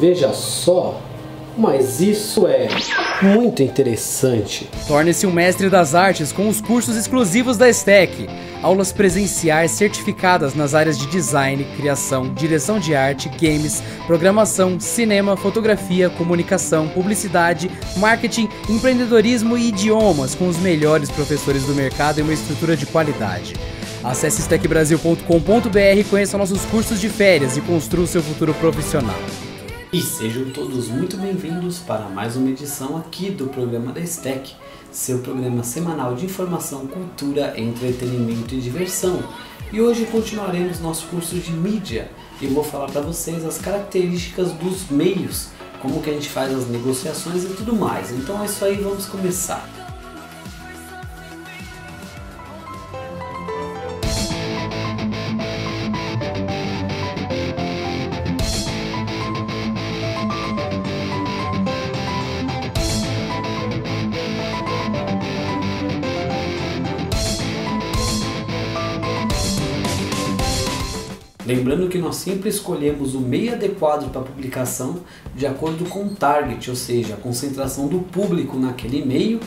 Veja só, mas isso é muito interessante. Torne-se um mestre das artes com os cursos exclusivos da STEC. Aulas presenciais certificadas nas áreas de design, criação, direção de arte, games, programação, cinema, fotografia, comunicação, publicidade, marketing, empreendedorismo e idiomas com os melhores professores do mercado e uma estrutura de qualidade. Acesse stecbrasil.com.br e conheça nossos cursos de férias e construa o seu futuro profissional. E sejam todos muito bem-vindos para mais uma edição aqui do programa da STEC, seu programa semanal de informação, cultura, entretenimento e diversão. E hoje continuaremos nosso curso de mídia e eu vou falar para vocês as características dos meios, como que a gente faz as negociações e tudo mais. Então é isso aí, vamos começar. Lembrando que nós sempre escolhemos o meio adequado para a publicação de acordo com o target, ou seja, a concentração do público naquele meio,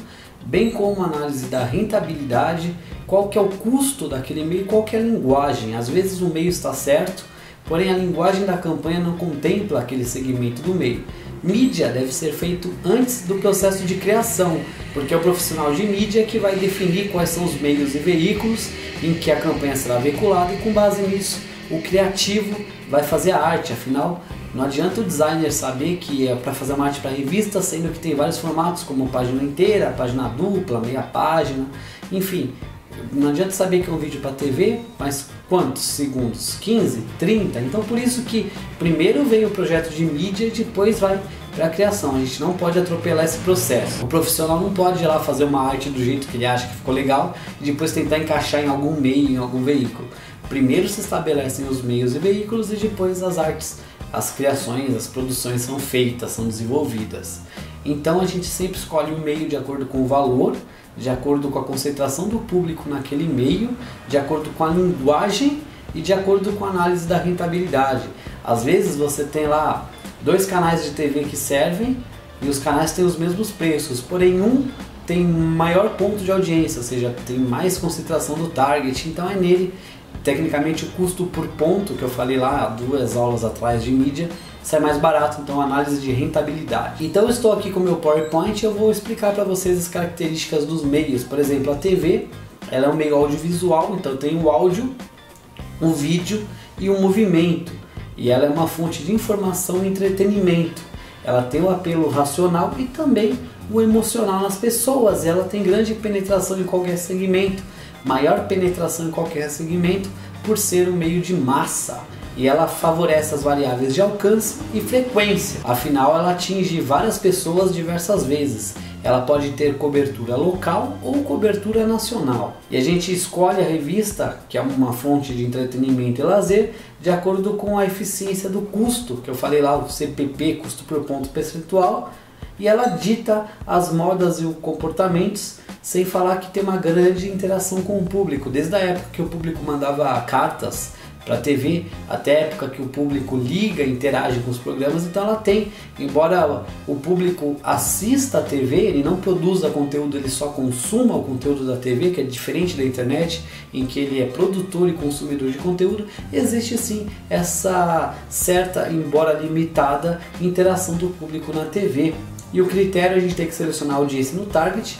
bem como a análise da rentabilidade, qual que é o custo daquele meio, qual que é a linguagem. Às vezes o meio está certo, porém a linguagem da campanha não contempla aquele segmento do meio. Mídia deve ser feito antes do processo de criação, porque é o profissional de mídia que vai definir quais são os meios e veículos em que a campanha será veiculada e com base nisso o criativo vai fazer a arte. Afinal, não adianta o designer saber que é para fazer uma arte para revista, sendo que tem vários formatos como página inteira, página dupla, meia página, enfim. Não adianta saber que é um vídeo para TV, mas quantos segundos? 15? 30? Então por isso que primeiro vem o projeto de mídia e depois vai para a criação. A gente não pode atropelar esse processo. O profissional não pode ir lá fazer uma arte do jeito que ele acha que ficou legal e depois tentar encaixar em algum meio, em algum veículo. Primeiro se estabelecem os meios e veículos e depois as artes, as criações, as produções são feitas, são desenvolvidas. Então a gente sempre escolhe um meio de acordo com o valor, de acordo com a concentração do público naquele meio, de acordo com a linguagem e de acordo com a análise da rentabilidade. Às vezes você tem lá 2 canais de TV que servem e os canais têm os mesmos preços, porém um tem maior ponto de audiência, ou seja, tem mais concentração do target, então é nele. Tecnicamente o custo por ponto, que eu falei lá 2 aulas atrás de mídia, sai mais barato, então análise de rentabilidade. Então eu estou aqui com o meu PowerPoint e eu vou explicar para vocês as características dos meios. Por exemplo, a TV, ela é um meio audiovisual, então tem o áudio, o vídeo e o movimento. E ela é uma fonte de informação e entretenimento. Ela tem o apelo racional e também o emocional nas pessoas. Ela tem grande penetração em qualquer segmento. Maior penetração em qualquer segmento por ser um meio de massa e ela favorece as variáveis de alcance e frequência, afinal ela atinge várias pessoas diversas vezes, ela pode ter cobertura local ou cobertura nacional e a gente escolhe a revista, que é uma fonte de entretenimento e lazer, de acordo com a eficiência do custo, que eu falei lá, o CPP, custo por ponto percentual, e ela dita as modas e os comportamentos, sem falar que tem uma grande interação com o público, desde a época que o público mandava cartas para a TV, até a época que o público liga e interage com os programas, então ela tem, embora o público assista a TV, ele não produza conteúdo, ele só consuma o conteúdo da TV, que é diferente da internet, em que ele é produtor e consumidor de conteúdo, existe sim essa certa, embora limitada, interação do público na TV. E o critério a gente tem que selecionar a audiência no target,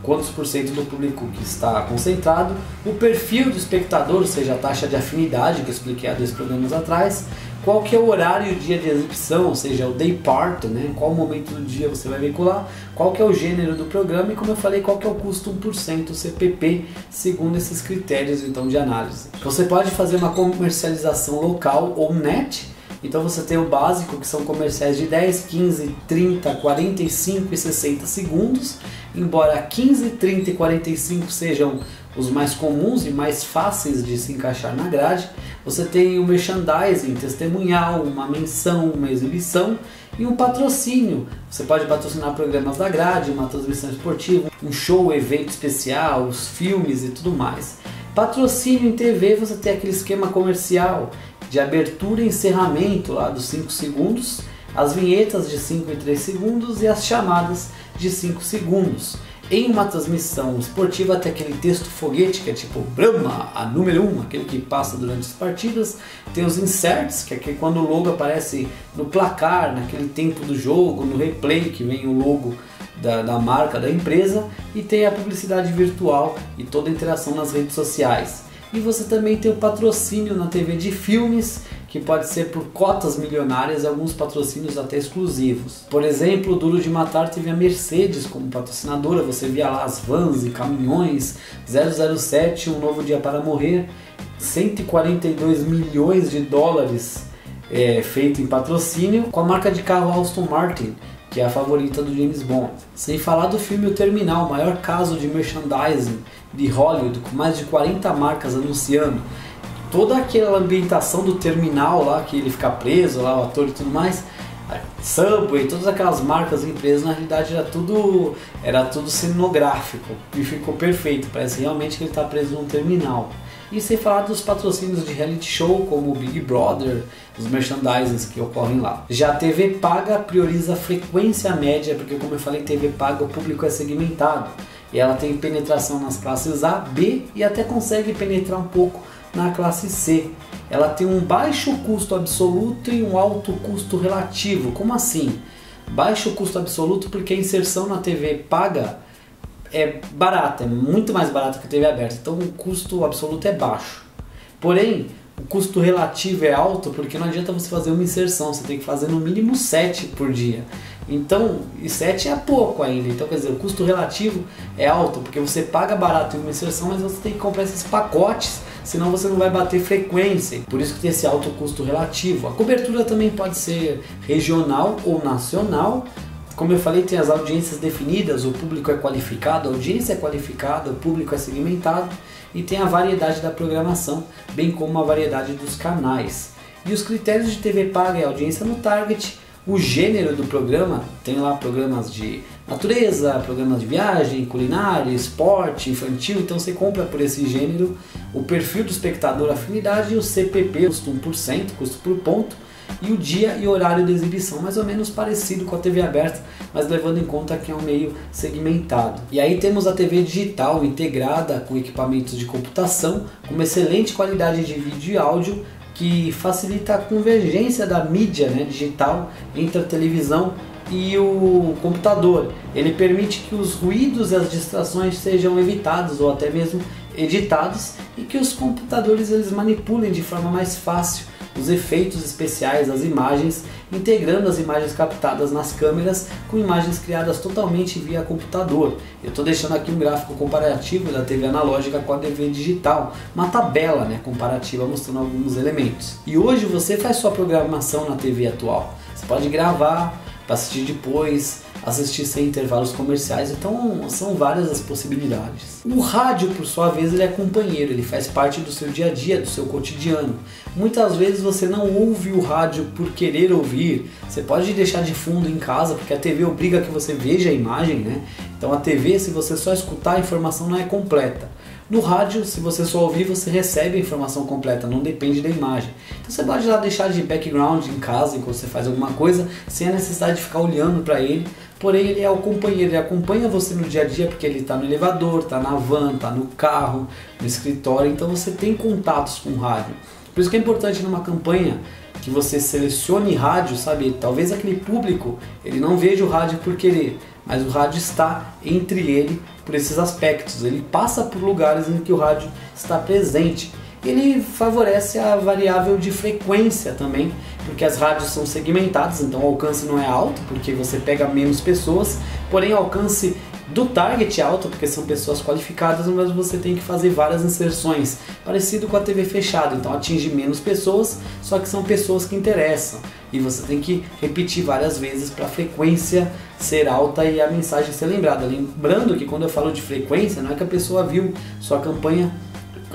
quantos por cento do público que está concentrado, o perfil do espectador, ou seja, a taxa de afinidade que eu expliquei há 2 programas atrás, qual que é o horário e o dia de exibição, ou seja, o day part, né? Qual momento do dia você vai veicular, qual que é o gênero do programa e, como eu falei, qual que é o custo 1%, o CPP, segundo esses critérios então de análise. Você pode fazer uma comercialização local ou net. Então você tem o básico, que são comerciais de 10, 15, 30, 45 e 60 segundos, embora 15, 30 e 45 sejam os mais comuns e mais fáceis de se encaixar na grade. Você tem o merchandising, testemunhal, uma menção, uma exibição e um patrocínio. Você pode patrocinar programas da grade, uma transmissão esportiva, um show, evento especial, os filmes e tudo mais. Patrocínio em TV, você tem aquele esquema comercial de abertura e encerramento lá dos 5 segundos, as vinhetas de 5 e 3 segundos e as chamadas de 5 segundos. Em uma transmissão esportiva tem aquele texto foguete que é tipo Brahma, a número 1, aquele que passa durante as partidas. Tem os inserts, que é quando o logo aparece no placar, naquele tempo do jogo, no replay que vem o logo da marca da empresa. E tem a publicidade virtual e toda a interação nas redes sociais. E você também tem o patrocínio na TV de filmes, que pode ser por cotas milionárias e alguns patrocínios até exclusivos. Por exemplo, o Duro de Matar teve a Mercedes como patrocinadora, você via lá as vans e caminhões, 007, Um Novo Dia para Morrer, 142 milhões de dólares feito em patrocínio, com a marca de carro Aston Martin, que é a favorita do James Bond. Sem falar do filme O Terminal, o maior caso de merchandising de Hollywood, com mais de 40 marcas anunciando. Toda aquela ambientação do terminal lá, que ele fica preso lá, o ator e tudo mais, Subway, todas aquelas marcas e empresas, na realidade era tudo cenográfico e ficou perfeito, parece realmente que ele está preso num terminal. E sem falar dos patrocínios de reality show como o Big Brother, os merchandisings que ocorrem lá. Já a TV paga prioriza a frequência média, porque como eu falei, TV paga o público é segmentado e ela tem penetração nas classes A, B e até consegue penetrar um pouco na classe C. Ela tem um baixo custo absoluto e um alto custo relativo. Como assim? Baixo custo absoluto porque a inserção na TV paga é barata, é muito mais barata que a TV aberta, então o custo absoluto é baixo. Porém, o custo relativo é alto porque não adianta você fazer uma inserção, você tem que fazer no mínimo 7 por dia. Então, e 7 é pouco ainda, então quer dizer, o custo relativo é alto porque você paga barato em uma inserção, mas você tem que comprar esses pacotes, senão você não vai bater frequência, por isso que tem esse alto custo relativo. A cobertura também pode ser regional ou nacional. Como eu falei, tem as audiências definidas, o público é qualificado, a audiência é qualificada, o público é segmentado e tem a variedade da programação, bem como a variedade dos canais. E os critérios de TV paga é a audiência no target, o gênero do programa, tem lá programas de natureza, programas de viagem, culinária, esporte, infantil, então você compra por esse gênero, o perfil do espectador, afinidade e o CPP, custo 1%, custo por ponto, e o dia e horário de exibição, mais ou menos parecido com a TV aberta, mas levando em conta que é um meio segmentado. E aí temos a TV digital integrada com equipamentos de computação, com uma excelente qualidade de vídeo e áudio, que facilita a convergência da mídia digital entre a televisão e o computador. Ele permite que os ruídos e as distrações sejam evitados ou até mesmo editados e que os computadores eles manipulem de forma mais fácil os efeitos especiais, as imagens, integrando as imagens captadas nas câmeras com imagens criadas totalmente via computador. Eu estou deixando aqui um gráfico comparativo da TV analógica com a TV digital, uma tabela comparativa mostrando alguns elementos. E hoje você faz sua programação na TV atual. Você pode gravar para assistir depois, assistir sem intervalos comerciais, então são várias as possibilidades. O rádio, por sua vez, ele é companheiro, ele faz parte do seu dia a dia, do seu cotidiano. Muitas vezes você não ouve o rádio por querer ouvir, você pode deixar de fundo em casa, porque a TV obriga que você veja a imagem, Então a TV, se você só escutar, a informação não é completa. No rádio, se você só ouvir, você recebe a informação completa, não depende da imagem. Então você pode lá deixar de background em casa enquanto você faz alguma coisa, sem a necessidade de ficar olhando para ele. Porém, ele é o companheiro, ele acompanha você no dia a dia, porque ele está no elevador, está na van, está no carro, no escritório, então você tem contatos com o rádio. Por isso que é importante numa campanha que você selecione rádio, sabe? Talvez aquele público, ele não veja o rádio por querer, mas o rádio está entre ele por esses aspectos, ele passa por lugares em que o rádio está presente. Ele favorece a variável de frequência também, porque as rádios são segmentadas, então o alcance não é alto, porque você pega menos pessoas, porém o alcance do target é alto, porque são pessoas qualificadas, mas você tem que fazer várias inserções, parecido com a TV fechada, então atinge menos pessoas, só que são pessoas que interessam, e você tem que repetir várias vezes para a frequência ser alta e a mensagem ser lembrada. Lembrando que quando eu falo de frequência, não é que a pessoa viu sua campanha,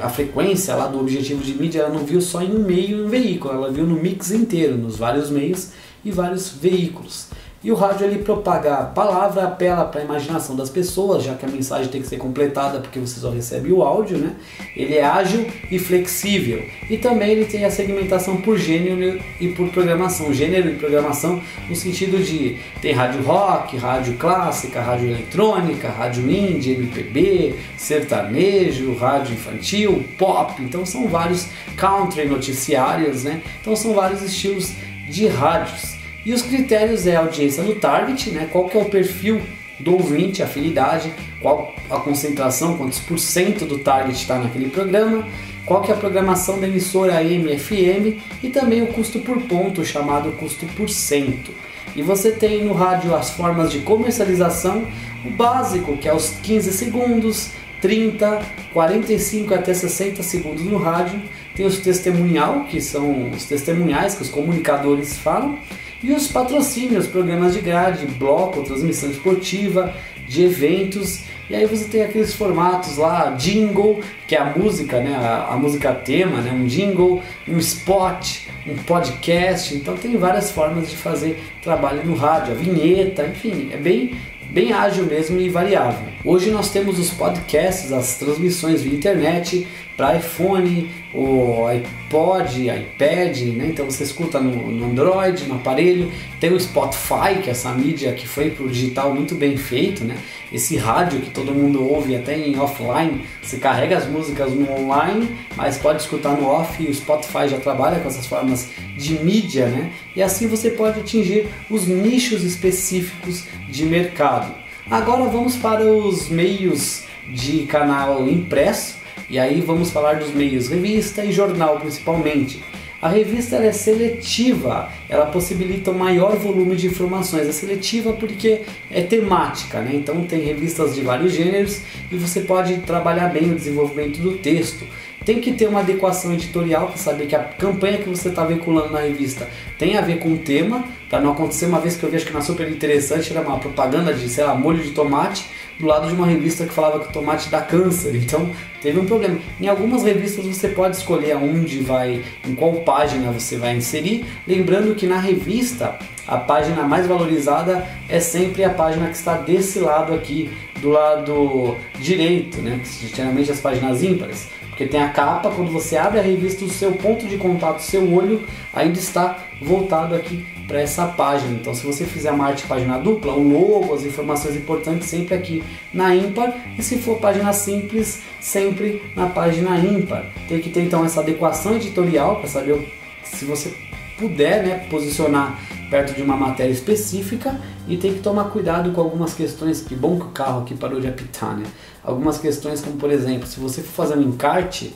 a frequência lá do objetivo de mídia, ela não viu só em um meio e um veículo, ela viu no mix inteiro, nos vários meios e vários veículos. E o rádio ele propaga a palavra, apela para a imaginação das pessoas, já que a mensagem tem que ser completada porque você só recebe o áudio, né? Ele é ágil e flexível. E também ele tem a segmentação por gênero e por programação. Gênero e programação no sentido de tem rádio rock, rádio clássica, rádio eletrônica, rádio indie, MPB, sertanejo, rádio infantil, pop. Então são vários country noticiários, né? Então são vários estilos de rádios. E os critérios é a audiência do target, né? Qual que é o perfil do ouvinte, a afinidade, qual a concentração, quantos por cento do target está naquele programa, qual que é a programação da emissora AM, FM e também o custo por ponto, chamado custo por cento. E você tem no rádio as formas de comercialização, o básico, que é os 15 segundos, 30, 45 até 60 segundos no rádio. Tem os testemunhal, que são os testemunhais que os comunicadores falam, e os patrocínios, programas de grade, bloco, transmissão esportiva, de eventos. E aí você tem aqueles formatos lá, jingle, que é a música, né? A música tema, né? Um jingle, um spot, um podcast. Então tem várias formas de fazer trabalho no rádio, a vinheta, enfim, é bem ágil mesmo e variável. Hoje nós temos os podcasts, as transmissões via internet para iPhone, o iPod, iPad, né? Então você escuta no Android, no aparelho. Tem o Spotify, que é essa mídia que foi para o digital muito bem feito, né? Esse rádio que todo mundo ouve até em offline, você carrega as músicas no online, mas pode escutar no off, e o Spotify já trabalha com essas formas de mídia, né? E assim você pode atingir os nichos específicos de mercado. Agora vamos para os meios de canal impresso, e aí vamos falar dos meios revista e jornal principalmente. A revista ela é seletiva, ela possibilita um maior volume de informações. É seletiva porque é temática, né? Então tem revistas de vários gêneros e você pode trabalhar bem o desenvolvimento do texto. Tem que ter uma adequação editorial para saber que a campanha que você está veiculando na revista tem a ver com o tema, para não acontecer. Uma vez que eu vi, acho que na Super Interessante era uma propaganda de, sei lá, molho de tomate, do lado de uma revista que falava que o tomate dá câncer, então teve um problema. Em algumas revistas você pode escolher aonde vai, em qual página você vai inserir, lembrando que na revista a página mais valorizada é sempre a página que está desse lado aqui, do lado direito, né? Geralmente as páginas ímpares, porque tem a capa. Quando você abre a revista, o seu ponto de contato, o seu olho ainda está voltado aqui para essa página. Então se você fizer uma arte página dupla, o logo, as informações importantes sempre aqui na ímpar, e se for página simples, sempre na página ímpar. Tem que ter então essa adequação editorial para saber se você puder, né, posicionar perto de uma matéria específica, e tem que tomar cuidado com algumas questões. Que bom que o carro aqui parou de apitar, né? Algumas questões como, por exemplo, se você for fazer um encarte,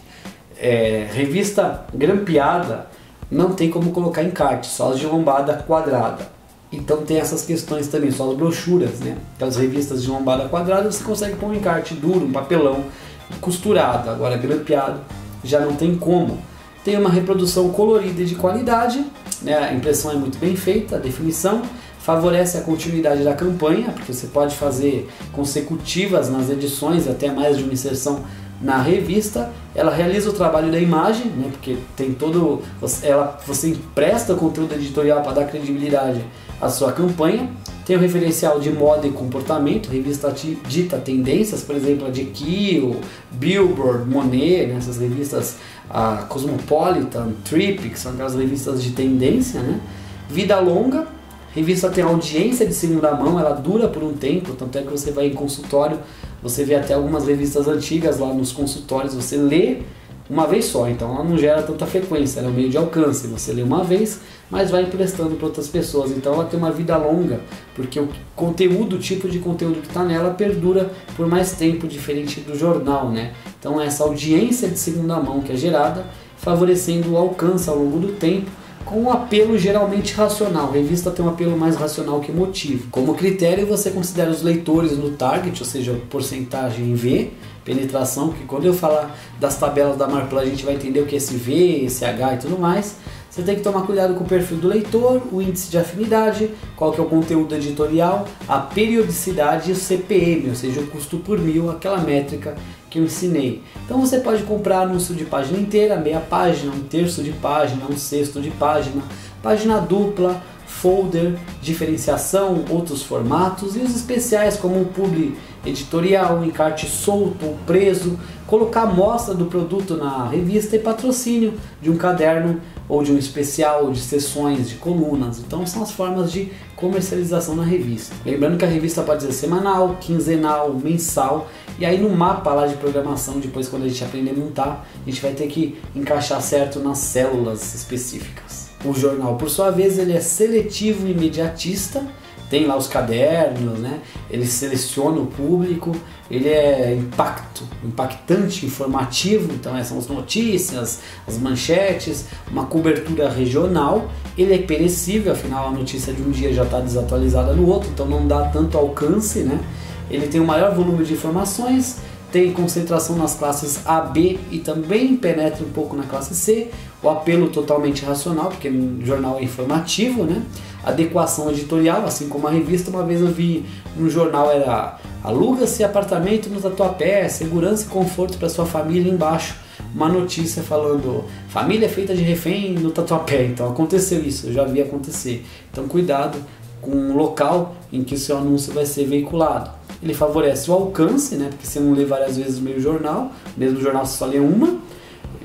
revista grampeada não tem como colocar encarte, só as de lombada quadrada. Então tem essas questões também, só as brochuras, né? Então as revistas de lombada quadrada você consegue pôr um encarte duro, um papelão costurado. Agora grampeado já não tem como. Tem uma reprodução colorida e de qualidade, né? A impressão é muito bem feita, a definição favorece a continuidade da campanha, porque você pode fazer consecutivas nas edições, até mais de uma inserção na revista. Ela realiza o trabalho da imagem, né? Porque tem todo, você empresta o conteúdo editorial para dar credibilidade à sua campanha. Tem o referencial de moda e comportamento, revista dita tendências, por exemplo, a GQ, o Billboard, Monet, né? Essas revistas, a Cosmopolitan, Trip, que são aquelas revistas de tendência, né? Vida longa, revista tem audiência de segunda mão, ela dura por um tempo, tanto é que você vai em consultório, você vê até algumas revistas antigas lá nos consultórios, você lê uma vez só, então ela não gera tanta frequência, ela é um meio de alcance, você lê uma vez, mas vai emprestando para outras pessoas, então ela tem uma vida longa, porque o conteúdo, o tipo de conteúdo que está nela perdura por mais tempo, diferente do jornal, né? Então essa audiência de segunda mão que é gerada, favorecendo o alcance ao longo do tempo, com um apelo geralmente racional. A revista tem um apelo mais racional que emotivo. Como critério, você considera os leitores no target, ou seja, porcentagem em V, penetração, que quando eu falar das tabelas da Marplan a gente vai entender o que é esse V, esse H e tudo mais. Você tem que tomar cuidado com o perfil do leitor, o índice de afinidade, qual que é o conteúdo editorial, a periodicidade e o CPM, ou seja, o custo por mil, aquela métrica que eu ensinei. Então você pode comprar anúncio de página inteira, meia página, um terço de página, um sexto de página, página dupla, folder, diferenciação, outros formatos e os especiais como um publi editorial, encarte solto ou preso, colocar a amostra do produto na revista e patrocínio de um caderno ou de um especial, de sessões, de colunas. Então são as formas de comercialização na revista. Lembrando que a revista pode ser semanal, quinzenal, mensal, e aí no mapa lá de programação, depois quando a gente aprender a montar, a gente vai ter que encaixar certo nas células específicas. O jornal, por sua vez, ele é seletivo e imediatista, tem lá os cadernos, né? Ele seleciona o público, ele é impactante, informativo, então essas são as notícias, as manchetes, uma cobertura regional, ele é perecível, afinal a notícia de um dia já está desatualizada no outro, então não dá tanto alcance, né? Ele tem um maior volume de informações, tem concentração nas classes A, B e também penetra um pouco na classe C, o apelo totalmente racional, porque o jornal é informativo, né? Adequação editorial, assim como a revista. Uma vez eu vi no jornal, era aluga-se apartamento no Tatuapé, segurança e conforto para sua família, embaixo uma notícia falando família feita de refém no Tatuapé. Então aconteceu isso, eu já vi acontecer. Então cuidado com o local em que o seu anúncio vai ser veiculado. Ele favorece o alcance, né? Porque você não lê várias vezes o mesmo jornal você só lê uma,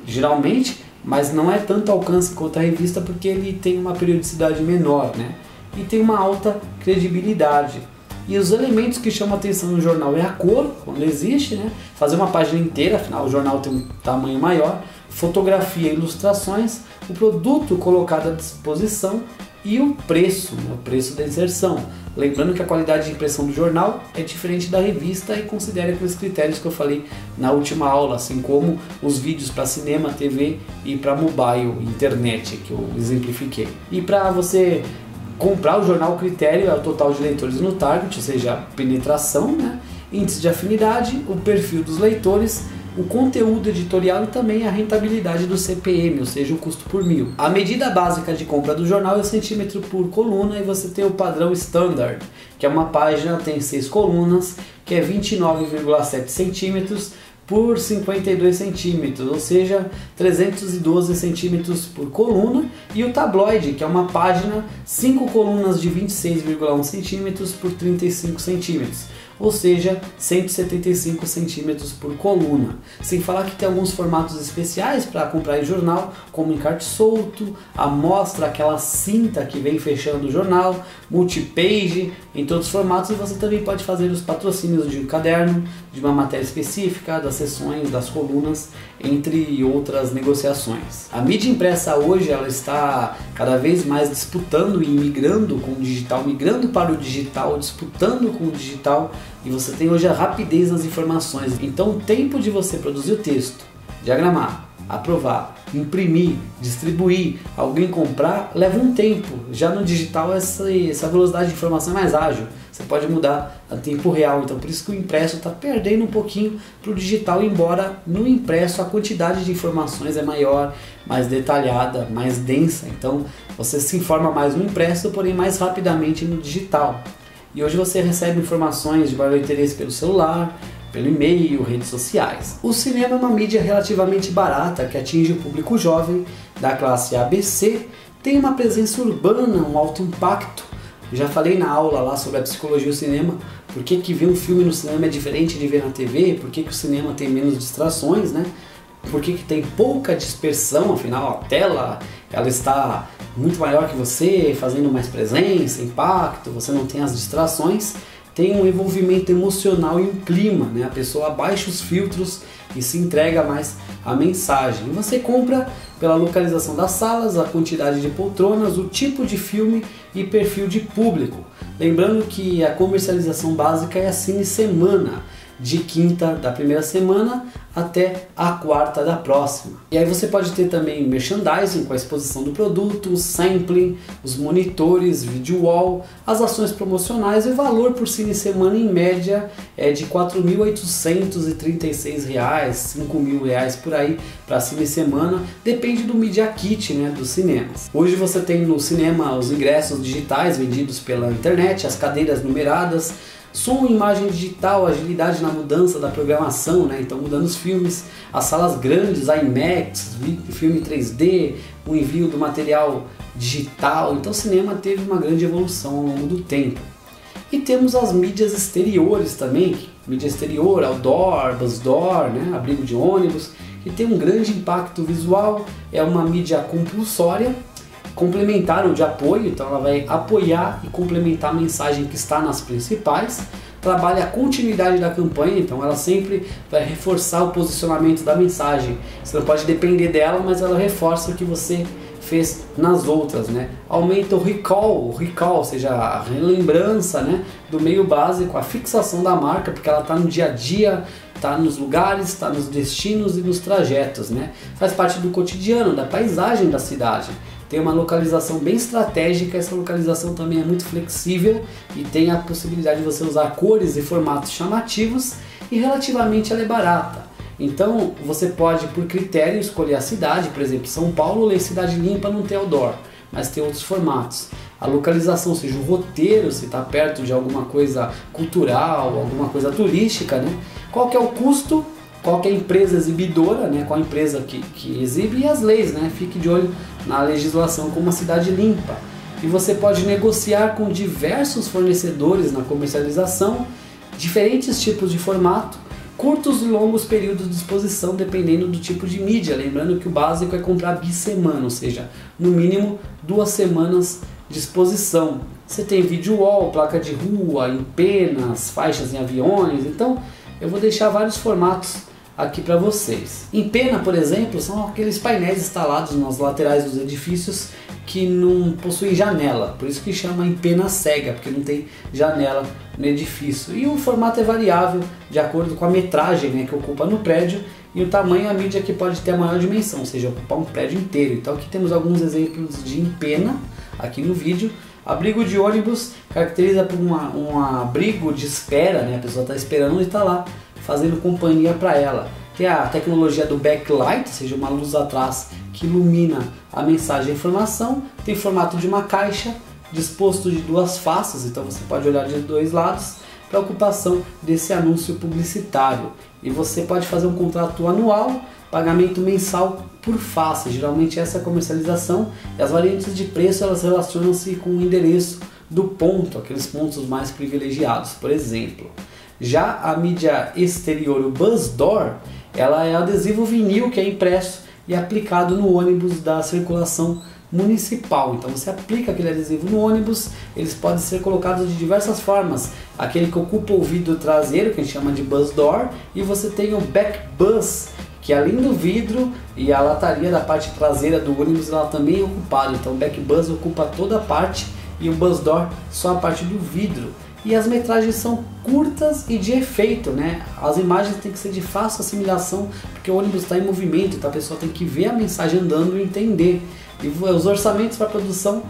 geralmente, mas não é tanto alcance quanto a revista porque ele tem uma periodicidade menor, né? E tem uma alta credibilidade. E os elementos que chamam a atenção no jornal é a cor, quando existe, né? Fazer uma página inteira, afinal o jornal tem um tamanho maior, fotografia e ilustrações, o produto colocado à disposição e o preço, né? O preço da inserção. Lembrando que a qualidade de impressão do jornal é diferente da revista e considere aqueles critérios que eu falei na última aula, assim como os vídeos para cinema, TV e para mobile, internet, que eu exemplifiquei. E para você comprar o jornal, o critério é o total de leitores no target, ou seja, a penetração, né? Índice de afinidade, o perfil dos leitores, o conteúdo editorial e também a rentabilidade do CPM, ou seja, o custo por mil. A medida básica de compra do jornal é o centímetro por coluna e você tem o padrão standard, que é uma página, tem 6 colunas, que é 29,7 centímetros por 52 centímetros, ou seja, 312 centímetros por coluna, e o tabloide, que é uma página, 5 colunas de 26,1 centímetros por 35 centímetros, ou seja, 175 centímetros por coluna. Sem falar que tem alguns formatos especiais para comprar em jornal, como encarte solto, amostra, aquela cinta que vem fechando o jornal, multipage, em todos os formatos, e você também pode fazer os patrocínios de um caderno, de uma matéria específica, das sessões, das colunas, entre outras negociações. A mídia impressa hoje ela está cada vez mais disputando e migrando com o digital, migrando para o digital, disputando com o digital, e você tem hoje a rapidez nas informações. Então o tempo de você produzir o texto, diagramar, aprovar, imprimir, distribuir, alguém comprar, leva um tempo. Já no digital essa velocidade de informação é mais ágil, você pode mudar a tempo real, então por isso que o impresso está perdendo um pouquinho para o digital, embora no impresso a quantidade de informações é maior, mais detalhada, mais densa, então você se informa mais no impresso, porém mais rapidamente no digital. E hoje você recebe informações de maior interesse pelo celular, pelo e-mail, redes sociais. O cinema é uma mídia relativamente barata que atinge o público jovem da classe ABC, tem uma presença urbana, um alto impacto. Eu já falei na aula lá sobre a psicologia do cinema, por que ver um filme no cinema é diferente de ver na TV, por que o cinema tem menos distrações, né? Por que tem pouca dispersão, afinal a tela ela está muito maior que você, fazendo mais presença, impacto, você não tem as distrações, tem um envolvimento emocional e um clima, né? A pessoa abaixa os filtros e se entrega mais à mensagem. E você compra pela localização das salas, a quantidade de poltronas, o tipo de filme e perfil de público. Lembrando que a comercialização básica é a Cine Semana, de quinta da primeira semana até a quarta da próxima. E aí você pode ter também merchandising com a exposição do produto, o sampling, os monitores, video wall, as ações promocionais, e o valor por Cine Semana em média é de R$ 4.836, R$ 5.000 por aí para Cine Semana, depende do Media Kit, né, dos cinemas. Hoje você tem no cinema os ingressos digitais vendidos pela internet, as cadeiras numeradas, Som, imagem digital, agilidade na mudança da programação, né? Então mudando os filmes, as salas grandes, IMAX, filme 3D, o envio do material digital. Então o cinema teve uma grande evolução ao longo do tempo. E temos as mídias exteriores também, mídia exterior, outdoor, bus door, né? Abrigo de ônibus, que tem um grande impacto visual, é uma mídia compulsória, complementar ou de apoio, então ela vai apoiar e complementar a mensagem que está nas principais, trabalha a continuidade da campanha, então ela sempre vai reforçar o posicionamento da mensagem, você não pode depender dela, mas ela reforça o que você fez nas outras, né? Aumenta o recall, ou seja, a relembrança, né, do meio básico, a fixação da marca, porque ela está no dia a dia, está nos lugares, está nos destinos e nos trajetos, né? Faz parte do cotidiano, da paisagem da cidade. Tem uma localização bem estratégica, essa localização também é muito flexível e tem a possibilidade de você usar cores e formatos chamativos e relativamente ela é barata. Então você pode, por critério, escolher a cidade, por exemplo, São Paulo, lei Cidade Limpa, não tem outdoor, mas tem outros formatos. A localização, ou seja, o roteiro, se está perto de alguma coisa cultural, alguma coisa turística, né? Qual que é o custo? Qual que é a empresa exibidora, né? Qual a empresa que exibe e as leis, né? Fique de olho na legislação como uma cidade limpa. E você pode negociar com diversos fornecedores na comercialização, diferentes tipos de formato, curtos e longos períodos de exposição dependendo do tipo de mídia. Lembrando que o básico é comprar bissemana, ou seja, no mínimo 2 semanas de exposição. Você tem vídeo wall, placa de rua, em penas, faixas em aviões, então eu vou deixar vários formatos aqui para vocês. Em pena, por exemplo, são aqueles painéis instalados nas laterais dos edifícios que não possuem janela, por isso que chama em pena cega, porque não tem janela no edifício. E o formato é variável de acordo com a metragem, né, que ocupa no prédio e o tamanho a mídia que pode ter a maior dimensão, ou seja, ocupar um prédio inteiro. Então aqui temos alguns exemplos de em pena aqui no vídeo. Abrigo de ônibus caracteriza por um abrigo de espera, né, a pessoa está esperando e está lá fazendo companhia para ela. Tem a tecnologia do backlight, ou seja, uma luz atrás que ilumina a mensagem e a informação. Tem formato de uma caixa, disposto de 2 faces, então você pode olhar de 2 lados para a ocupação desse anúncio publicitário. E você pode fazer um contrato anual, pagamento mensal por face. Geralmente essa é a comercialização, e as variantes de preço elas relacionam-se com o endereço do ponto, aqueles pontos mais privilegiados, por exemplo. Já a mídia exterior, o bus door, ela é adesivo vinil que é impresso e aplicado no ônibus da circulação municipal. Então você aplica aquele adesivo no ônibus, eles podem ser colocados de diversas formas. Aquele que ocupa o vidro traseiro, que a gente chama de bus door, e você tem o back bus, que além do vidro e a lataria da parte traseira do ônibus, ela também é ocupada. Então o back bus ocupa toda a parte e o bus door só a parte do vidro. E as metragens são curtas e de efeito, né? As imagens têm que ser de fácil assimilação, porque o ônibus está em movimento, então a pessoa tem que ver a mensagem andando e entender. E os orçamentos para produção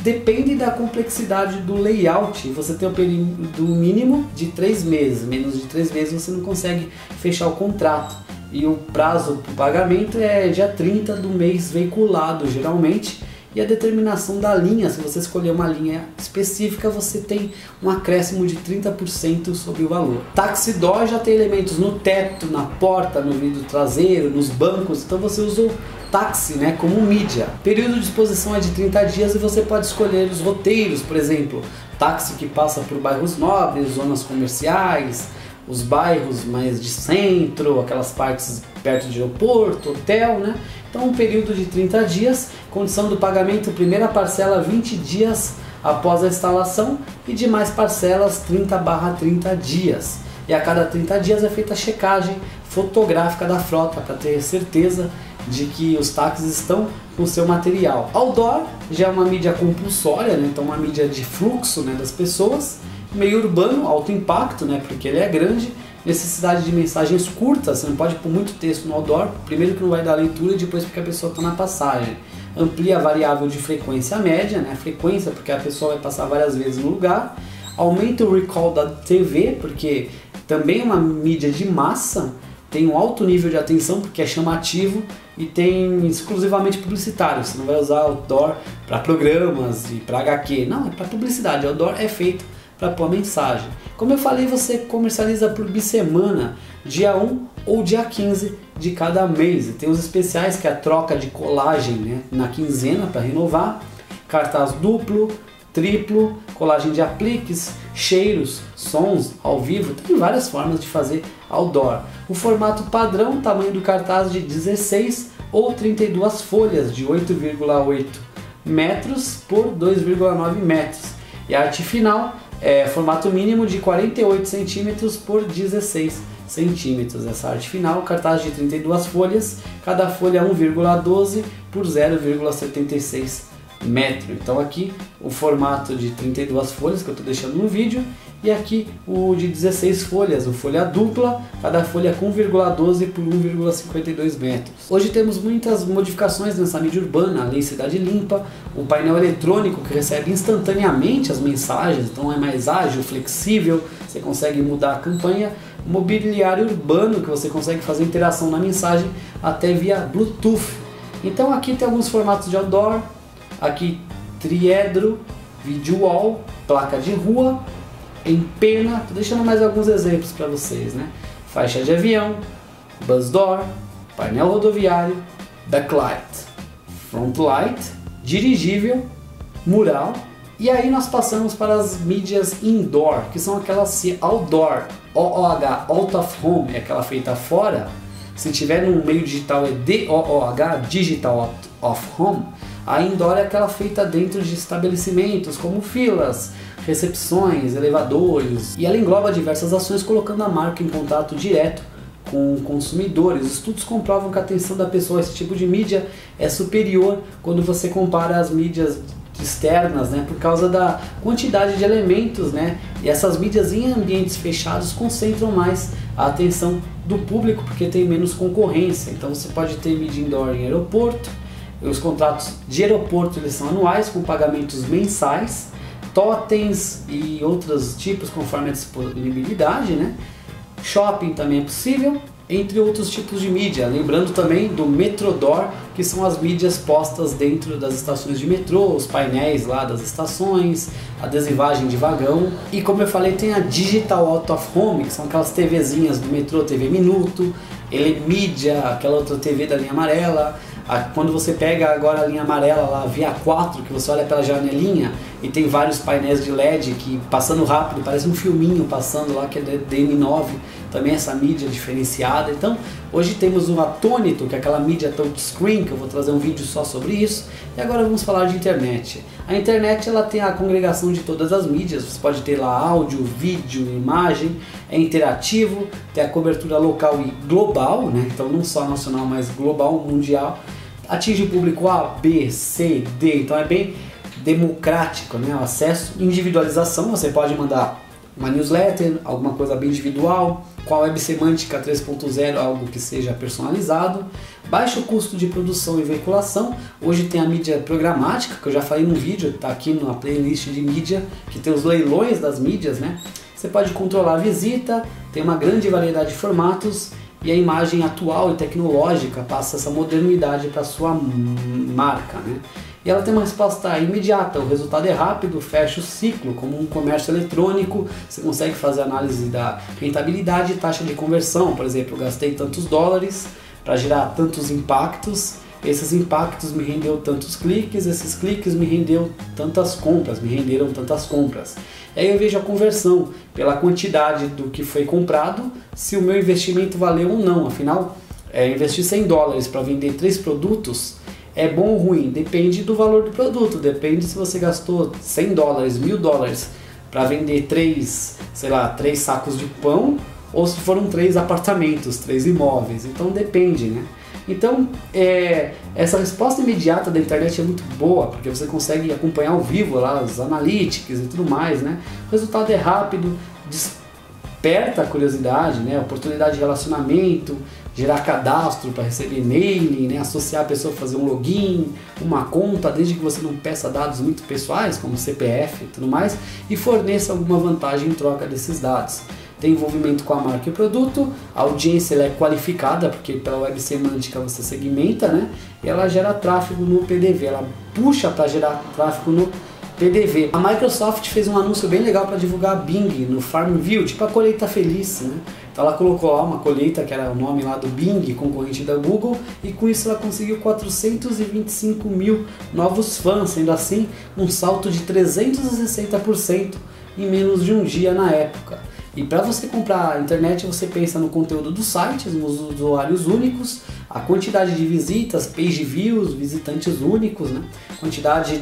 dependem da complexidade do layout. Você tem um período mínimo de 3 meses, menos de 3 meses você não consegue fechar o contrato. E o prazo para o pagamento é dia 30 do mês veiculado, geralmente. E a determinação da linha, se você escolher uma linha específica, você tem um acréscimo de 30% sobre o valor. Taxi door já tem elementos no teto, na porta, no vidro traseiro, nos bancos, então você usa o táxi, né, como mídia. O período de exposição é de 30 dias e você pode escolher os roteiros, por exemplo, táxi que passa por bairros nobres, zonas comerciais, os bairros mais de centro, aquelas partes perto de aeroporto, hotel, né? Então um período de 30 dias, condição do pagamento, primeira parcela 20 dias após a instalação e demais parcelas 30/30 dias. E a cada 30 dias é feita a checagem fotográfica da frota para ter certeza de que os táxis estão com seu material. Outdoor já é uma mídia compulsória, né? Então uma mídia de fluxo, né, das pessoas, meio urbano, alto impacto, né, porque ele é grande, necessidade de mensagens curtas, você não pode pôr muito texto no outdoor, primeiro que não vai dar leitura e depois porque a pessoa está na passagem. Amplia a variável de frequência média, né, frequência porque a pessoa vai passar várias vezes no lugar. Aumenta o recall da TV, porque também é uma mídia de massa, tem um alto nível de atenção porque é chamativo e tem exclusivamente publicitário. Você não vai usar outdoor para programas e para HQ, não, é para publicidade. Outdoor é feito para pôr a mensagem. Como eu falei, você comercializa por bissemana, dia 1 ou dia 15 de cada mês. E tem os especiais, que é a troca de colagem, né, na quinzena para renovar, cartaz duplo, triplo, colagem de apliques, cheiros, sons ao vivo. Tem várias formas de fazer outdoor. O formato padrão, tamanho do cartaz de 16 ou 32 folhas de 8,8 metros por 2,9 metros. E a arte final é formato mínimo de 48 centímetros por 16 centímetros. Essa arte final, cartaz de 32 folhas, cada folha 1,12 por 0,76 metro. Então aqui o formato de 32 folhas que eu estou deixando no vídeo, e aqui o de 16 folhas, o folha dupla, cada folha com 1,12 por 1,52 metros. Hoje temos muitas modificações nessa mídia urbana, a Lei Cidade Limpa, o painel eletrônico que recebe instantaneamente as mensagens, então é mais ágil, flexível, você consegue mudar a campanha, mobiliário urbano que você consegue fazer interação na mensagem até via Bluetooth. Então aqui tem alguns formatos de outdoor, aqui triedro, video wall, placa de rua, em pena, tô deixando mais alguns exemplos para vocês, né? Faixa de avião, bus door, painel rodoviário, backlight, front light, dirigível, mural. E aí nós passamos para as mídias indoor, que são aquelas outdoor, OOH, out of home, é aquela feita fora. Se tiver no meio digital é DOOH, digital out of home. A indoor é aquela feita dentro de estabelecimentos como filas, recepções, elevadores, e ela engloba diversas ações colocando a marca em contato direto com consumidores. Estudos comprovam que a atenção da pessoa a esse tipo de mídia é superior quando você compara as mídias externas, né, por causa da quantidade de elementos, né, e essas mídias em ambientes fechados concentram mais a atenção do público porque tem menos concorrência. Então você pode ter mídia indoor em aeroporto. Os contratos de aeroporto eles são anuais com pagamentos mensais, totens e outros tipos conforme a disponibilidade, né? Shopping também é possível, entre outros tipos de mídia. Lembrando também do Metrodoor, que são as mídias postas dentro das estações de metrô, os painéis lá das estações, adesivagem de vagão. E como eu falei, tem a Digital Out of Home, que são aquelas TVzinhas do metrô, TV Minuto, Elemídia, aquela outra TV da linha amarela. Quando você pega agora a linha amarela lá, via 4, que você olha pela janelinha e tem vários painéis de LED que passando rápido, parece um filminho passando lá, que é DM9, também essa mídia diferenciada. Então hoje temos o Atônito, que é aquela mídia touchscreen, que eu vou trazer um vídeo só sobre isso. E agora vamos falar de internet. A internet ela tem a congregação de todas as mídias, você pode ter lá áudio, vídeo, imagem, é interativo, tem a cobertura local e global, né? Então não só nacional, mas global, mundial. Atinge o público A, B, C, D, então é bem democrático, né? O acesso, individualização, você pode mandar uma newsletter, alguma coisa bem individual, com a web semântica 3.0, algo que seja personalizado, baixo custo de produção e veiculação. Hoje tem a mídia programática, que eu já falei no vídeo, está aqui na playlist de mídia, que tem os leilões das mídias, né? Você pode controlar a visita, tem uma grande variedade de formatos, e a imagem atual e tecnológica passa essa modernidade para sua marca, né? E ela tem uma resposta imediata, o resultado é rápido, fecha o ciclo, como um comércio eletrônico, você consegue fazer análise da rentabilidade e taxa de conversão. Por exemplo, eu gastei tantos dólares para gerar tantos impactos, esses impactos me rendeu tantos cliques, esses cliques me renderam tantas compras. E aí eu vejo a conversão pela quantidade do que foi comprado, se o meu investimento valeu ou não. Afinal, investir 100 dólares para vender 3 produtos é bom ou ruim? Depende do valor do produto, depende se você gastou 100 dólares, 1000 dólares para vender 3 sacos de pão, ou se foram 3 apartamentos, 3 imóveis. Então depende, né? Então essa resposta imediata da internet é muito boa, porque você consegue acompanhar ao vivo lá os analytics e tudo mais, né? O resultado é rápido, desperta a curiosidade, né? Oportunidade de relacionamento, gerar cadastro para receber mailing, né? Associar a pessoa a fazer um login, uma conta, desde que você não peça dados muito pessoais, como CPF e tudo mais, e forneça alguma vantagem em troca desses dados. Tem envolvimento com a marca e o produto, a audiência ela é qualificada, porque pela web semântica você segmenta, né? E ela gera tráfego no PDV, ela puxa para gerar tráfego no PDV. A Microsoft fez um anúncio bem legal para divulgar a Bing no Farmville, tipo a colheita feliz, né? Então ela colocou lá uma colheita, que era o nome lá do Bing, concorrente da Google, e com isso ela conseguiu 425 mil novos fãs, sendo assim um salto de 360% em menos de um dia na época. E para você comprar a internet, você pensa no conteúdo dos sites, nos usuários únicos, a quantidade de visitas, page views, visitantes únicos, né? Quantidade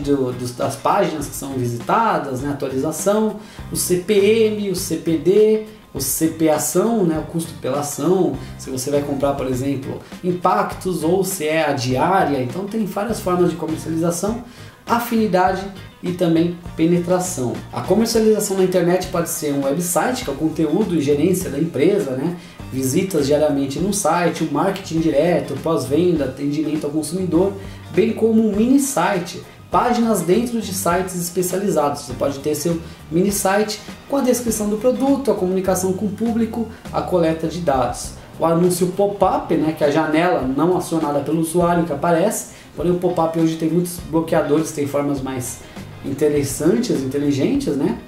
das páginas que são visitadas, né? Atualização, o CPM, o CPD, o CP-ação, né? O custo pela ação, se você vai comprar, por exemplo, impactos ou se é a diária. Então tem várias formas de comercialização, afinidade e também penetração. A comercialização na internet pode ser um website, que é o conteúdo e gerência da empresa, né? Visitas diariamente no site, o marketing direto, pós-venda, atendimento ao consumidor, bem como um mini site, páginas dentro de sites especializados. Você pode ter seu mini site com a descrição do produto, a comunicação com o público, a coleta de dados. O anúncio pop-up, né, que é a janela não acionada pelo usuário que aparece, porém o pop-up hoje tem muitos bloqueadores, tem formas mais interessantes, inteligentes, né?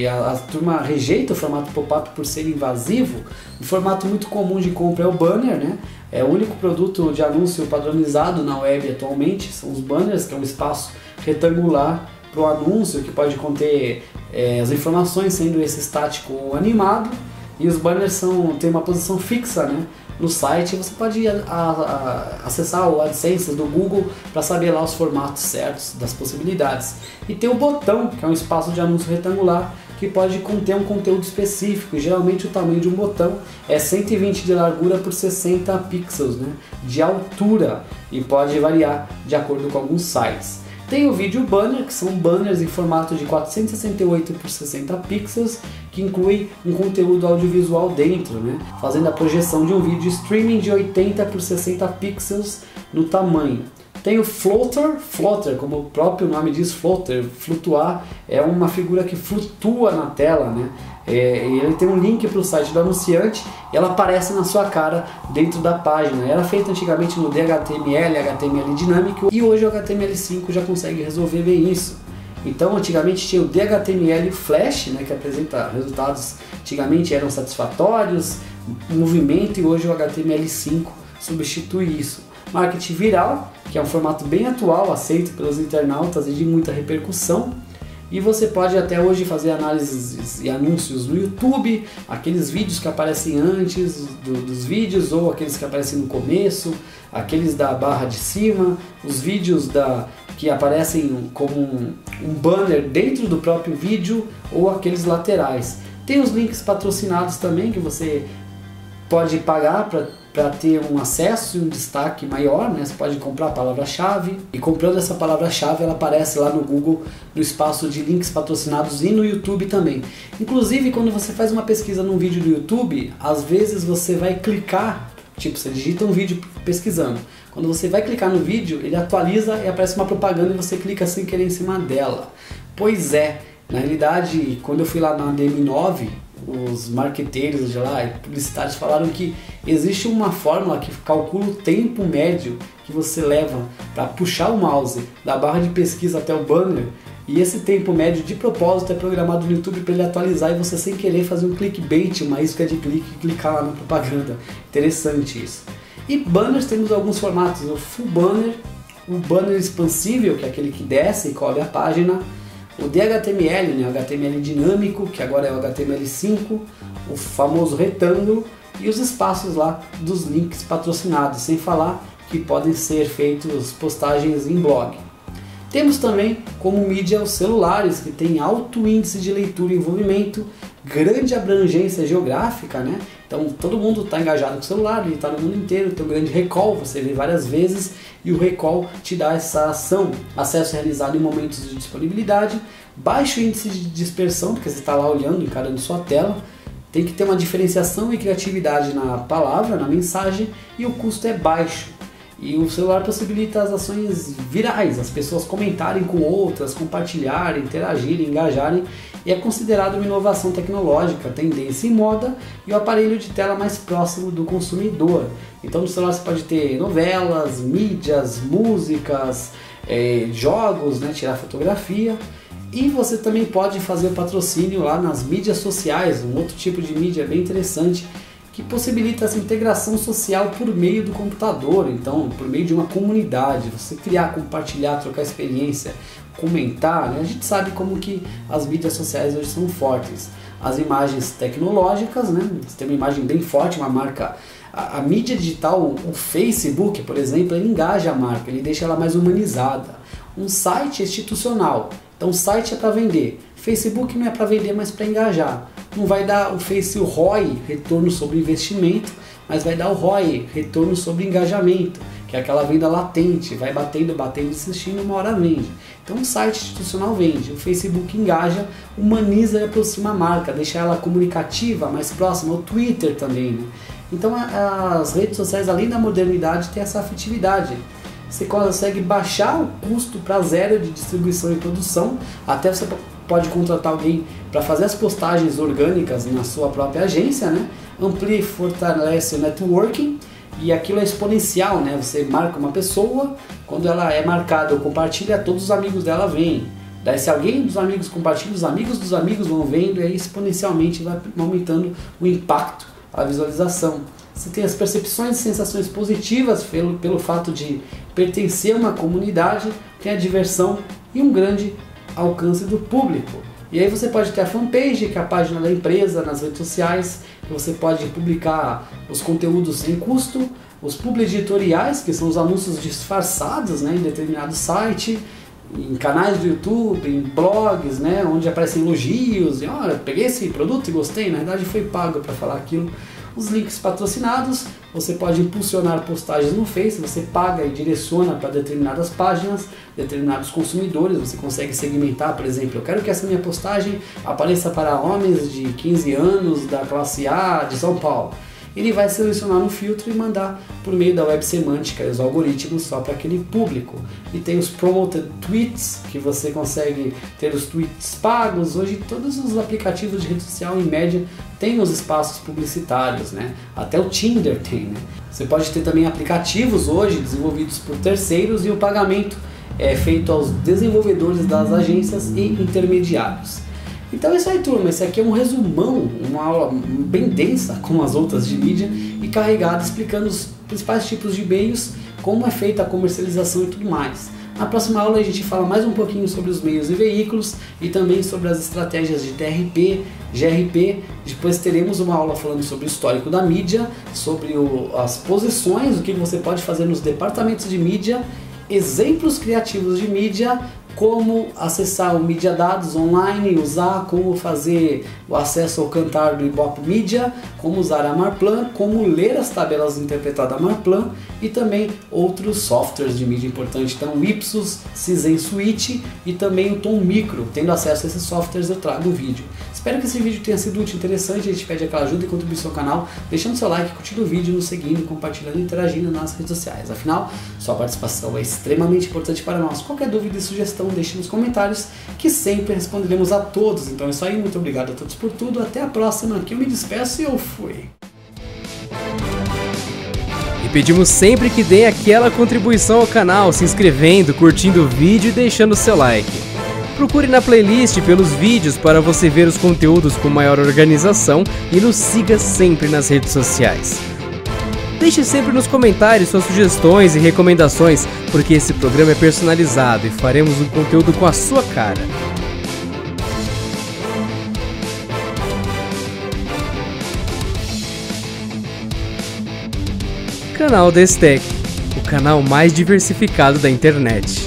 A turma rejeita o formato pop-up por ser invasivo. Um formato muito comum de compra é o banner, né? É o único produto de anúncio padronizado na web atualmente, são os banners, que é um espaço retangular para o anúncio, que pode conter as informações, sendo esse estático ou animado, e os banners têm uma posição fixa, né? No site você pode acessar o AdSense do Google para saber lá os formatos certos das possibilidades. E tem o botão, que é um espaço de anúncio retangular que pode conter um conteúdo específico, e geralmente o tamanho de um botão é 120 de largura por 60 pixels, né, de altura, e pode variar de acordo com alguns sites. Tem o vídeo banner, que são banners em formato de 468 por 60 pixels, que inclui um conteúdo audiovisual dentro, né? Fazendo a projeção de um vídeo streaming de 80 por 60 pixels no tamanho. Tem o floater, como o próprio nome diz, floater, flutuar, é uma figura que flutua na tela, né? Ele tem um link para o site do anunciante e ela aparece na sua cara dentro da página. Era feito antigamente no DHTML, HTML dinâmico, e hoje o HTML5 já consegue resolver bem isso. Então antigamente tinha o DHTML Flash, né, que apresenta resultados, antigamente eram satisfatórios, movimento, e hoje o HTML5 substitui isso. Marketing viral, que é um formato bem atual, aceito pelos internautas e de muita repercussão. E você pode até hoje fazer análises e anúncios no YouTube, aqueles vídeos que aparecem antes dos vídeos, ou aqueles que aparecem no começo, aqueles da barra de cima, os vídeos que aparecem como um banner dentro do próprio vídeo, ou aqueles laterais. Tem os links patrocinados também, que você pode pagar para ter um acesso e um destaque maior, né? Você pode comprar a palavra-chave, e comprando essa palavra-chave ela aparece lá no Google, no espaço de links patrocinados, e no YouTube também. Inclusive, quando você faz uma pesquisa num vídeo do YouTube, às vezes você vai clicar, tipo, você digita um vídeo pesquisando. Quando você vai clicar no vídeo, ele atualiza e aparece uma propaganda e você clica sem querer em cima dela. Pois é, na realidade, quando eu fui lá na DM9, os marqueteiros de lá, publicitários, falaram que existe uma fórmula que calcula o tempo médio que você leva para puxar o mouse da barra de pesquisa até o banner, e esse tempo médio de propósito é programado no YouTube para ele atualizar e você sem querer fazer um clickbait, uma isca de clique e clicar lá na propaganda. Interessante isso. E banners, temos alguns formatos: o full banner, o banner expansível, que é aquele que desce e cobre a página, o DHTML, né, o HTML dinâmico, que agora é o HTML5, o famoso retângulo, e os espaços lá dos links patrocinados, sem falar que podem ser feitos postagens em blog. Temos também como mídia os celulares, que tem alto índice de leitura e envolvimento, grande abrangência geográfica, né? Então todo mundo está engajado com o celular, ele está no mundo inteiro, tem um grande recall, você vê várias vezes, e o recall te dá essa ação, acesso realizado em momentos de disponibilidade, baixo índice de dispersão, porque você está lá olhando, encarando sua tela, tem que ter uma diferenciação e criatividade na palavra, na mensagem, e o custo é baixo. E o celular possibilita as ações virais, as pessoas comentarem com outras, compartilharem, interagirem, engajarem, e é considerado uma inovação tecnológica, tendência em moda, e o aparelho de tela mais próximo do consumidor. Então no celular você pode ter novelas, mídias, músicas, jogos, né, tirar fotografia, E você também pode fazer patrocínio lá nas mídias sociais, um outro tipo de mídia bem interessante, que possibilita essa integração social por meio do computador, então por meio de uma comunidade, você criar, compartilhar, trocar experiência, comentar, né? A gente sabe como que as mídias sociais hoje são fortes. As imagens tecnológicas, né? Você tem uma imagem bem forte, uma marca. A mídia digital, o Facebook, por exemplo, ele engaja a marca, ele deixa ela mais humanizada. Um site institucional, então o site é para vender. Facebook não é para vender, mas para engajar. Não vai dar o ROI, retorno sobre investimento, mas vai dar o ROI, retorno sobre engajamento, que é aquela venda latente, vai batendo, insistindo, uma hora vende. Então o site institucional vende, o Facebook engaja, humaniza e aproxima a marca, deixa ela comunicativa, mais próxima, o Twitter também, né? Então as redes sociais, além da modernidade, tem essa afetividade. Você consegue baixar o custo para zero de distribuição e produção, até você pode contratar alguém para fazer as postagens orgânicas na sua própria agência, né? Amplia e fortalece o networking, e aquilo é exponencial, né? Você marca uma pessoa, quando ela é marcada ou compartilha, todos os amigos dela vêm. Daí se alguém dos amigos compartilha, os amigos dos amigos vão vendo, e aí exponencialmente vai aumentando o impacto, a visualização. Você tem as percepções e sensações positivas pelo fato de pertencer a uma comunidade, tem a diversão e um grande alcance do público. E aí você pode ter a fanpage, que é a página da empresa nas redes sociais, que você pode publicar os conteúdos sem custo, os publi editoriais, que são os anúncios disfarçados, né, em determinado site, em canais do YouTube, em blogs, né, onde aparecem elogios, e olha, peguei esse produto e gostei, na verdade foi pago para falar aquilo. Os links patrocinados, você pode impulsionar postagens no Face, você paga e direciona para determinadas páginas, determinados consumidores, você consegue segmentar, por exemplo, eu quero que essa minha postagem apareça para homens de 15 anos da classe A de São Paulo. Ele vai selecionar no filtro e mandar por meio da web semântica e os algoritmos só para aquele público. E tem os promoted tweets, que você consegue ter os tweets pagos. Hoje todos os aplicativos de rede social em média têm os espaços publicitários, né? Até o Tinder tem, né? Você pode ter também aplicativos hoje desenvolvidos por terceiros e o pagamento é feito aos desenvolvedores das agências e intermediários. Então é isso aí, turma, esse aqui é um resumão, uma aula bem densa, como as outras de mídia, e carregada explicando os principais tipos de meios, como é feita a comercialização e tudo mais. Na próxima aula a gente fala mais um pouquinho sobre os meios e veículos e também sobre as estratégias de TRP, GRP. Depois teremos uma aula falando sobre o histórico da mídia, sobre as posições, o que você pode fazer nos departamentos de mídia, exemplos criativos de mídia, como acessar o Media Dados online, usar, como fazer o acesso ao cantar do Ibope Media, como usar a Marplan, como ler as tabelas interpretadas da Marplan e também outros softwares de mídia importantes, então o Ipsos, Cizen Suite e também o Tom Micro. Tendo acesso a esses softwares eu trago o vídeo. Espero que esse vídeo tenha sido útil e interessante, a gente pede aquela ajuda e contribuição ao canal, deixando seu like, curtindo o vídeo, nos seguindo, compartilhando e interagindo nas redes sociais. Afinal, sua participação é extremamente importante para nós. Qualquer dúvida e sugestão, deixe nos comentários, que sempre responderemos a todos. Então é isso aí, muito obrigado a todos por tudo, até a próxima, que eu me despeço e eu fui. E pedimos sempre que deem aquela contribuição ao canal, se inscrevendo, curtindo o vídeo e deixando seu like. Procure na playlist pelos vídeos para você ver os conteúdos com maior organização e nos siga sempre nas redes sociais. Deixe sempre nos comentários suas sugestões e recomendações, porque esse programa é personalizado e faremos um conteúdo com a sua cara. Canal da STEC, o canal mais diversificado da internet.